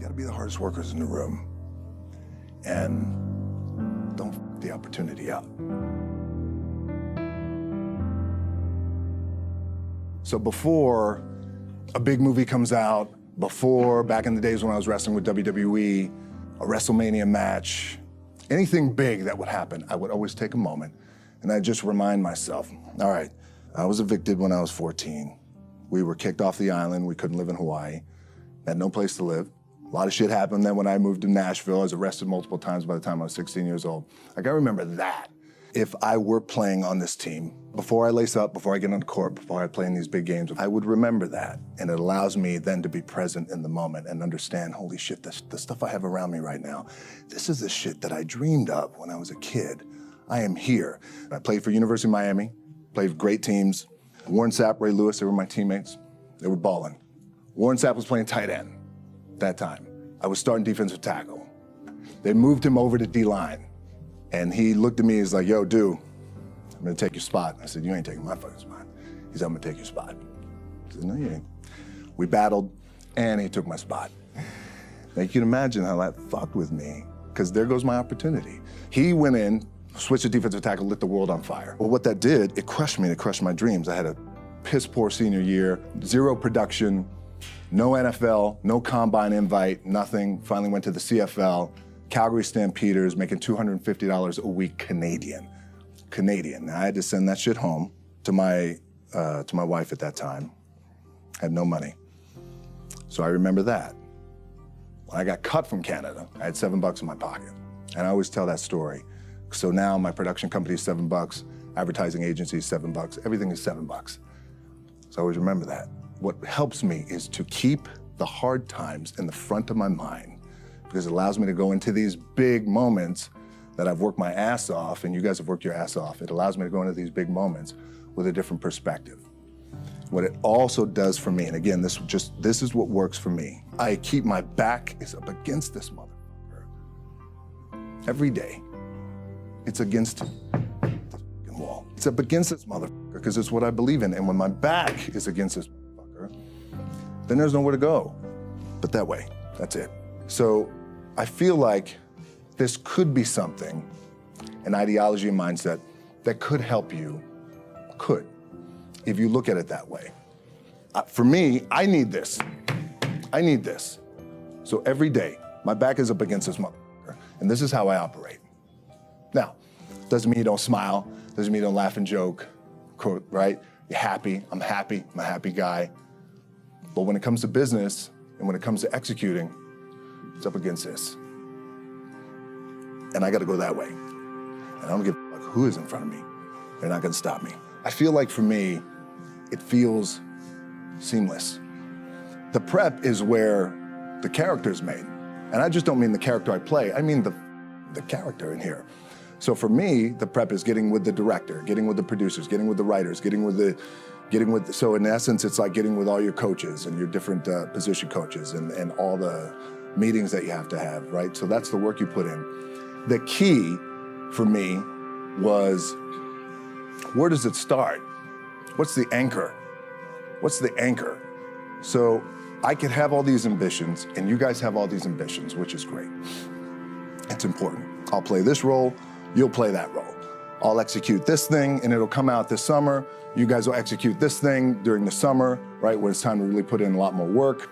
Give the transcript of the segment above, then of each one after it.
gotta be the hardest workers in the room. And don't f the opportunity up. So before a big movie comes out, before, back in the days when I was wrestling with WWE, a WrestleMania match, anything big that would happen, I would always take a moment and I'd just remind myself, all right, I was evicted when I was 14. We were kicked off the island. We couldn't live in Hawaii. Had no place to live. A lot of shit happened then when I moved to Nashville. I was arrested multiple times by the time I was 16 years old. I gotta remember that. If I were playing on this team, before I lace up, before I get on the court, before I play in these big games, I would remember that. And it allows me then to be present in the moment and understand, holy shit, the stuff I have around me right now, this is the shit that I dreamed of when I was a kid. I am here. I played for University of Miami, played for great teams. Warren Sapp, Ray Lewis, they were my teammates. They were balling. Warren Sapp was playing tight end that time. I was starting defensive tackle. They moved him over to D-line. And he looked at me, he's like, yo, dude, I'm gonna take your spot. I said, you ain't taking my fucking spot. He said, I'm gonna take your spot. I said, no, you ain't. We battled, and he took my spot. Now you can imagine how that fucked with me, because there goes my opportunity. He went in, switched to defensive tackle, lit the world on fire. Well, what that did, it crushed me, it crushed my dreams. I had a piss poor senior year, zero production, no NFL, no combine invite, nothing. Finally went to the CFL. Calgary Stampeders, making $250 a week Canadian. Now, I had to send that shit home to my wife at that time. Had no money. So I remember that. When I got cut from Canada, I had $7 in my pocket. And I always tell that story. So now my production company is $7, advertising agency is $7, everything is $7. So I always remember that. What helps me is to keep the hard times in the front of my mind, because it allows me to go into these big moments that I've worked my ass off, and you guys have worked your ass off. It allows me to go into these big moments with a different perspective. What it also does for me, and again, this is what works for me. I keep my back is up against this motherfucker. Every day, it's against this fucking wall. It's up against this motherfucker, because it's what I believe in. And when my back is against this motherfucker, then there's nowhere to go but that way. That's it. So I feel like this could be something, an ideology and mindset that could help you, if you look at it that way. For me, I need this. I need this. So every day, my back is up against this motherfucker, and this is how I operate. Now, doesn't mean you don't smile, doesn't mean you don't laugh and joke, right? You're happy, I'm a happy guy. But when it comes to business, and when it comes to executing, it's up against this. And I gotta go that way. And I don't give a fuck who is in front of me. They're not gonna stop me. I feel like for me, it feels seamless. The prep is where the character is made. And I just don't mean the character I play, I mean the character in here. So for me, the prep is getting with the director, getting with the producers, getting with the writers, so in essence, it's like getting with all your coaches and your different position coaches and all the meetings that you have to have, right? So that's the work you put in. The key for me was, where does it start? What's the anchor? What's the anchor? So I could have all these ambitions, and you guys have all these ambitions, which is great. It's important. I'll play this role, you'll play that role. I'll execute this thing, and it'll come out this summer. You guys will execute this thing during the summer, right, when it's time to really put in a lot more work.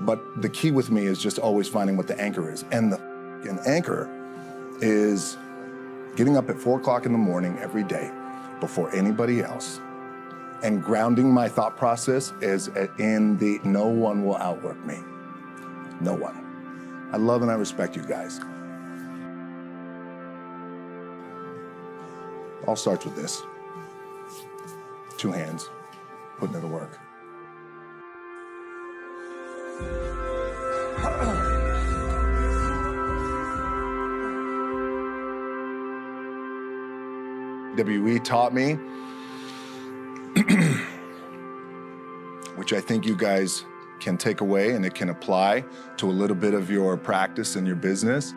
But the key with me is just always finding what the anchor is. And the anchor is getting up at 4 o'clock in the morning every day before anybody else, and grounding my thought process is in the no one will outwork me. No one. I love and I respect you guys. All starts with this. 2 hands, putting it to work. WWE taught me, which I think you guys can take away and it can apply to a little bit of your practice and your business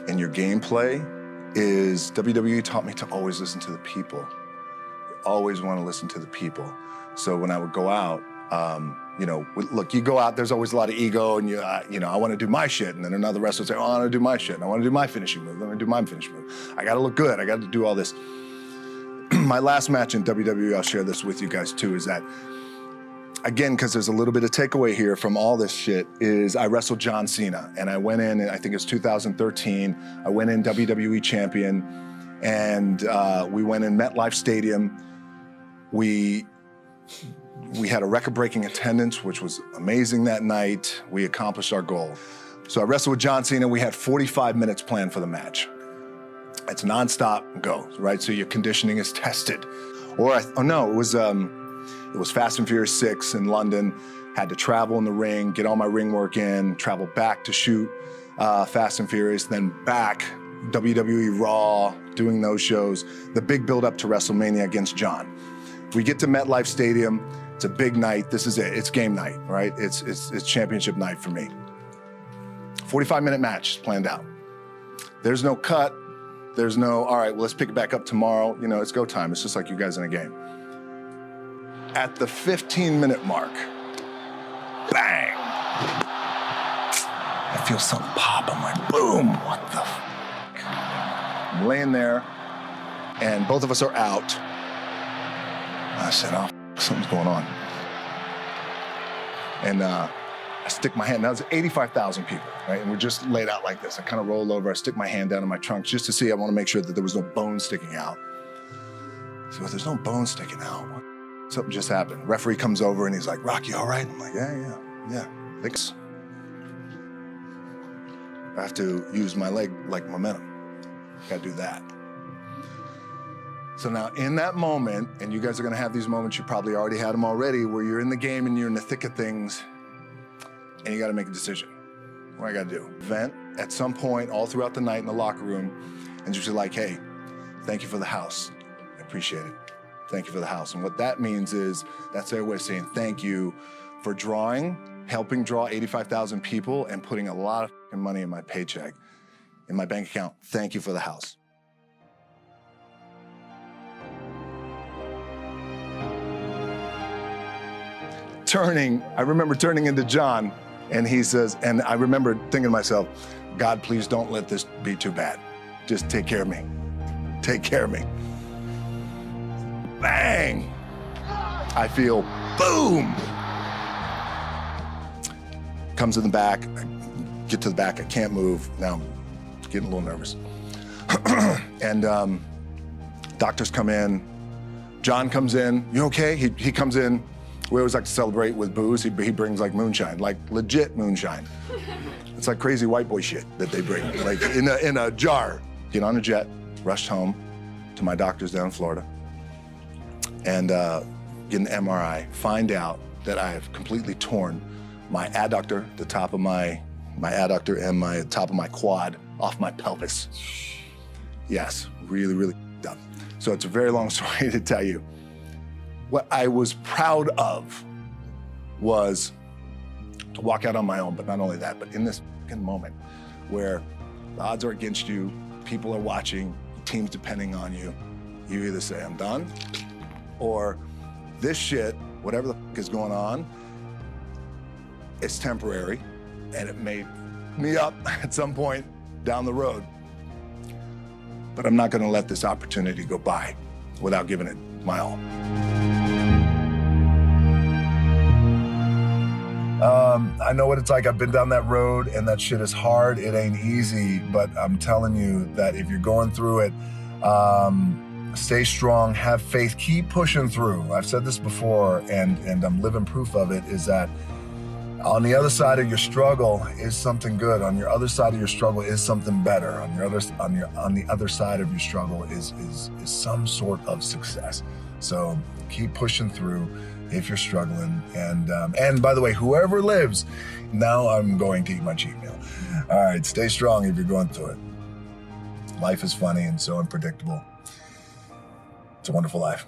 and your gameplay, is WWE taught me to always listen to the people. You always want to listen to the people. So when I would go out, look, you go out, there's always a lot of ego, and I want to do my shit, and then another wrestler will say, oh, I want to do my shit, and I want to do my finishing move, I want to do my finishing move. I got to look good, I got to do all this. My last match in WWE, I'll share this with you guys too, is that, again, because there's a little bit of takeaway here from all this shit, is I wrestled John Cena, and I went in, and I think it's 2013, I went in WWE champion, and we went in MetLife Stadium. We had a record-breaking attendance, which was amazing that night. We accomplished our goal. So I wrestled with John Cena. We had 45 minutes planned for the match. It's nonstop go, right? So your conditioning is tested. It was Fast and Furious 6 in London. Had to travel in the ring, get all my ring work in, travel back to shoot Fast and Furious, then back, WWE Raw, doing those shows. The big build up to WrestleMania against John. We get to MetLife Stadium. It's a big night. This is it. It's game night, right? It's championship night for me. 45-minute match planned out. There's no cut. There's no, all right, well, let's pick it back up tomorrow. It's go time. It's just like you guys in a game. At the 15-minute mark, bang! I feel something pop. I'm like, boom, what the fuck? I'm laying there, and both of us are out. I said, oh, something's going on. And I stick my hand, that was 85,000 people, right? And we're just laid out like this. I kind of roll over, I stick my hand down in my trunk just to see, I want to make sure that there was no bone sticking out. So if there's no bone sticking out, something just happened. Referee comes over and he's like, Rock, you all right? I'm like, yeah. Thanks. I have to use my leg like momentum. Gotta do that. So now in that moment, and you guys are gonna have these moments, you probably already had them already, where you're in the game and you're in the thick of things, and you gotta make a decision. What I gotta do? Vent at some point all throughout the night in the locker room, and just be like, hey, thank you for the house. I appreciate it. Thank you for the house. And what that means is, that's their way of saying thank you for helping draw 85,000 people and putting a lot of money in my paycheck, in my bank account. Thank you for the house. I remember turning into John, and he says, and I remember thinking to myself, God, please don't let this be too bad. Just take care of me. Take care of me. Bang! I feel boom! Comes in the back, I get to the back, I can't move. Now I'm getting a little nervous. And doctors come in, John comes in, you okay? He comes in. We always like to celebrate with booze. He brings like moonshine, like legit moonshine. It's like crazy white boy shit that they bring, like in a jar. Get on a jet, rushed home to my doctor's down in Florida, and get an MRI, find out that I have completely torn my adductor, the top of my adductor and my top of my quad off my pelvis. Yes, really, really done. So it's a very long story to tell you. What I was proud of was to walk out on my own, but not only that, but in this fucking moment where the odds are against you, people are watching, teams depending on you, you either say, I'm done, or this shit, whatever the fuck is going on, it's temporary, and it may me up at some point down the road. But I'm not gonna let this opportunity go by without giving it my all. I know what it's like. I've been down that road, and that shit is hard. It ain't easy, but I'm telling you that if you're going through it, stay strong, have faith, keep pushing through. I've said this before, and I'm living proof of it, is that on the other side of your struggle is something good. On your other side of your struggle is something better. On the other side of your struggle is some sort of success. So keep pushing through if you're struggling. And by the way, whoever lives, now I'm going to eat my cheat meal. All right, stay strong if you're going through it. Life is funny and so unpredictable. It's a wonderful life.